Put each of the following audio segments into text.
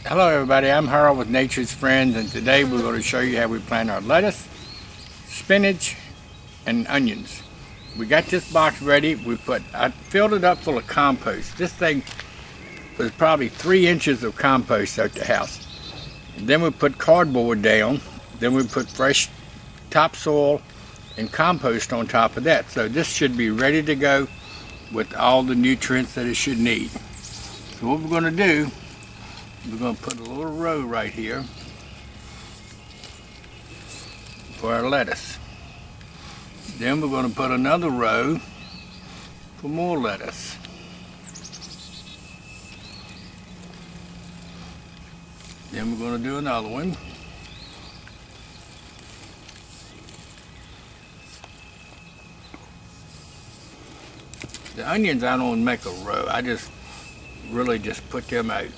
Hello everybody, I'm Harold with Nature's Friends, and today we're going to show you how we plant our lettuce, spinach, and onions. We got this box ready. I filled it up full of compost. This thing was probably 3 inches of compost at the house. And then we put cardboard down, then we put fresh topsoil and compost on top of that. So this should be ready to go with all the nutrients that it should need. So what we're going to do, we're going to put a little row right here for our lettuce. Then we're going to put another row for more lettuce. Then we're going to do another one. The onions I don't make a row. I just really just put them out.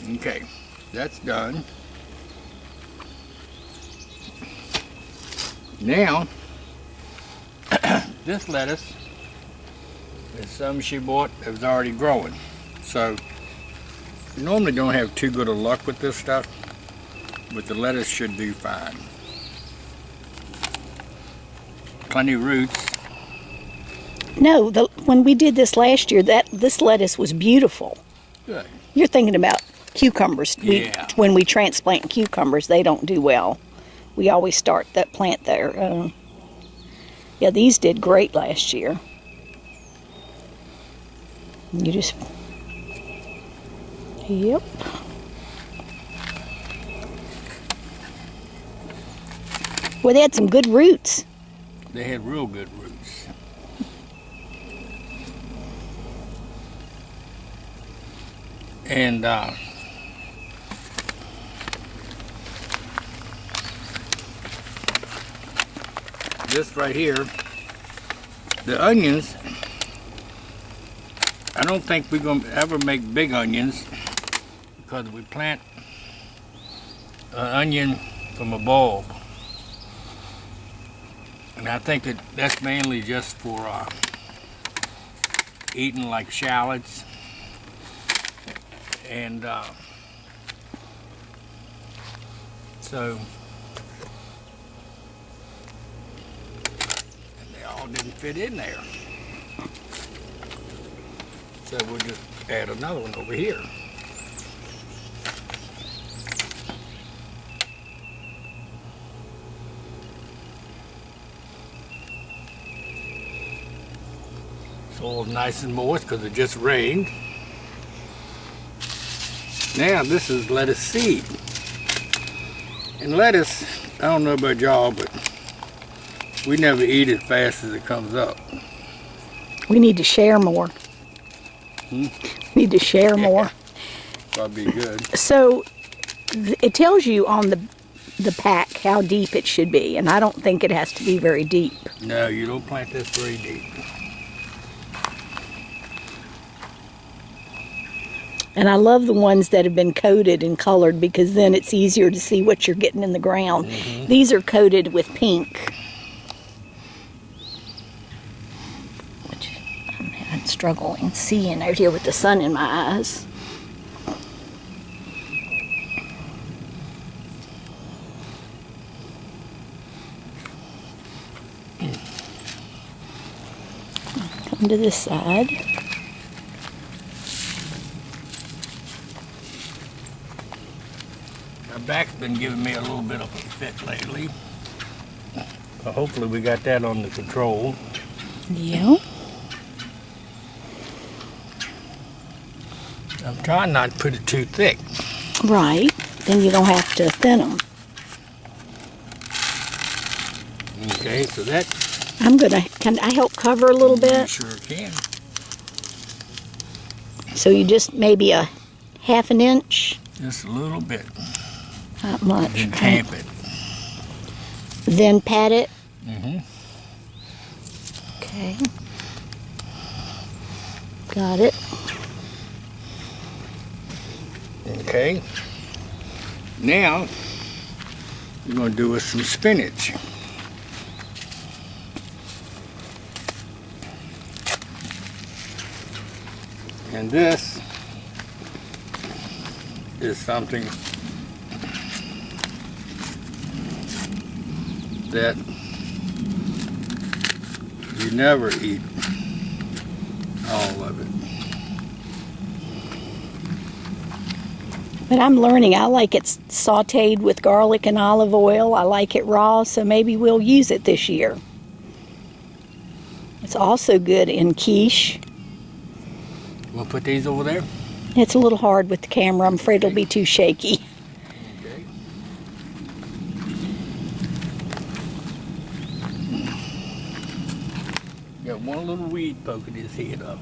Okay, that's done. Now, this lettuce is some she bought that was already growing. So, you normally don't have too good of luck with this stuff, but the lettuce should do fine. Plenty of roots. No, when we did this last year, this lettuce was beautiful. Good. You're thinking about cucumbers. Yeah. When we transplant cucumbers, they don't do well. We always start that plant there. Yeah, these did great last year. You just... Yep. Well, they had some good roots. They had real good roots. And this right here, the onions, I don't think we're going to ever make big onions because we plant an onion from a bulb. And I think that's mainly just for eating, like shallots. And so, and they all didn't fit in there. So we'll just add another one over here. Soil's nice and moist because it just rained. Now this is lettuce seed. And lettuce, I don't know about y'all, but we never eat it fast as it comes up. We need to share more. Need to share more. Probably good. So it tells you on the pack how deep it should be, and I don't think it has to be very deep. No, you don't plant this very deep. And I love the ones that have been coated and colored because then it's easier to see what you're getting in the ground. Mm-hmm. These are coated with pink. Which I'm struggling seeing out here with the sun in my eyes. Come to this side. My back's been giving me a little bit of a fit lately. But hopefully we got that under control. Yeah. I'm trying not to put it too thick. Right. Then you don't have to thin them. Okay, so that... Can I help cover a little You bit? sure can. So you just maybe a half an inch? Just a little bit. Not much. And tamp it. Then pat it? Mm-hmm. Okay. Got it. Okay. Now, we're going to do with some spinach. And this is something that you never eat all of it. But I'm learning. I like it sauteed with garlic and olive oil. I like it raw, so maybe we'll use it this year. It's also good in quiche. We'll put these over there. It's a little hard with the camera. I'm afraid it'll be too shaky. Okay. Got one little weed poking his head up.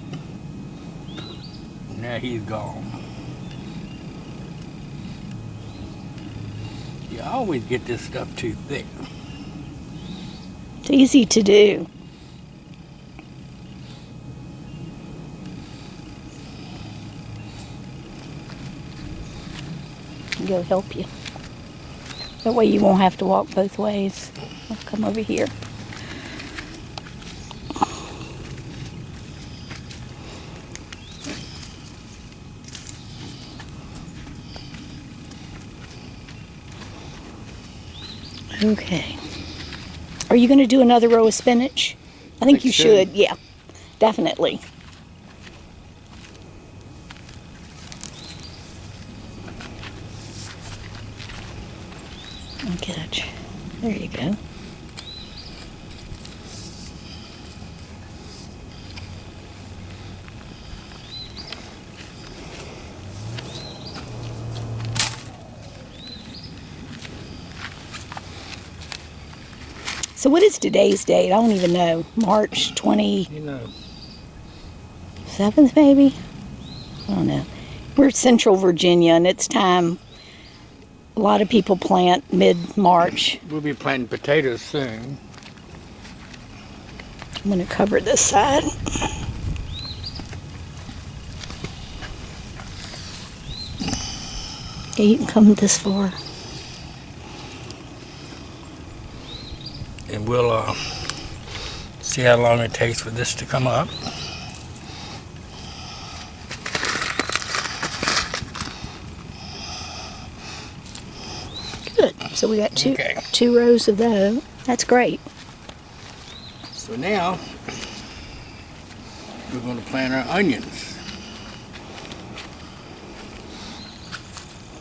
Now he's gone. You always get this stuff too thick. It's easy to do. Go help you. That way you won't have to walk both ways. I'll come over here. Okay. Are you going to do another row of spinach? I think you should. Yeah, definitely. Good. There you go. So what is today's date? I don't even know. March 27th, You know, maybe? I don't know. We're Central Virginia, and it's time. A lot of people plant mid-March. we'll be planting potatoes soon. I'm going to cover this side. Okay, you can come this far. And we'll see how long it takes for this to come up. Good. So we got two Okay. two rows of those. That's great. So now we're going to plant our onions.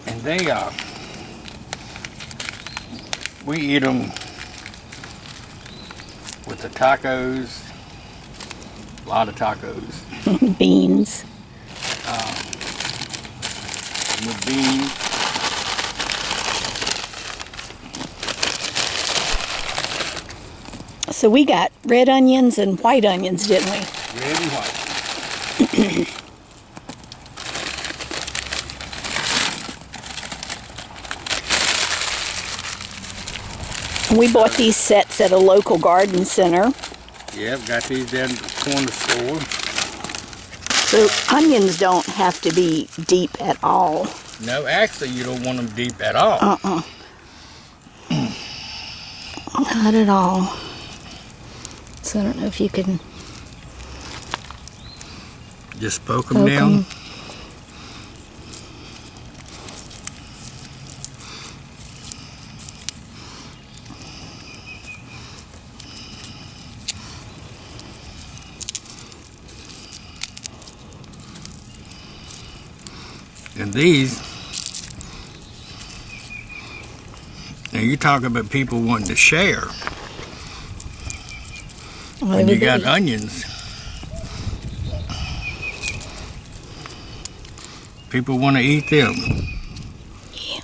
And they are, we eat them with the tacos, a lot of tacos, Beans. with beans. So we got red onions and white onions, didn't we? Red and white. We bought these sets at a local garden center. Yep, got these down at the corner store. So onions don't have to be deep at all. No, actually, you don't want them deep at all. Not at all. So I don't know if you can Just poke them poke down. 'em. And these, now you're talking about people wanting to share. When you got onions, people want to eat them. Yeah.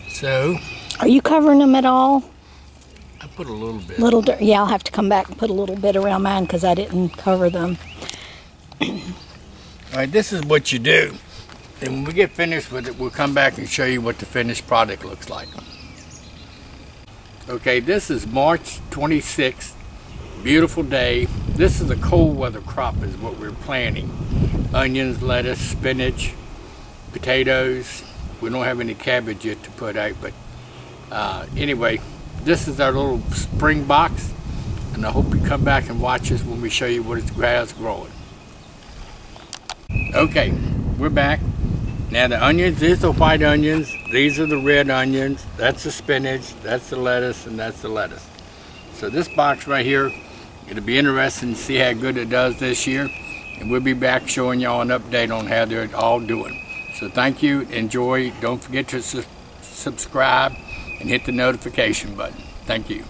So, Are you covering them at all? I put a little bit. Yeah, I'll have to come back and put a little bit around mine because I didn't cover them. All right, this is what you do. And when we get finished with it, we'll come back and show you what the finished product looks like. Okay, this is March 26th. Beautiful day. This is a cold weather crop is what we're planting. Onions, lettuce, spinach, potatoes. We don't have any cabbage yet to put out, but anyway, this is our little spring box, and I hope you come back and watch us when we show you what is grass growing. Okay, we're back. Now the onions, these are white onions, these are the red onions, that's the spinach, that's the lettuce, and that's the lettuce. So this box right here, it'll be interesting to see how good it does this year, and we'll be back showing y'all an update on how they're all doing. So thank you, enjoy, don't forget to subscribe and hit the notification button. Thank you.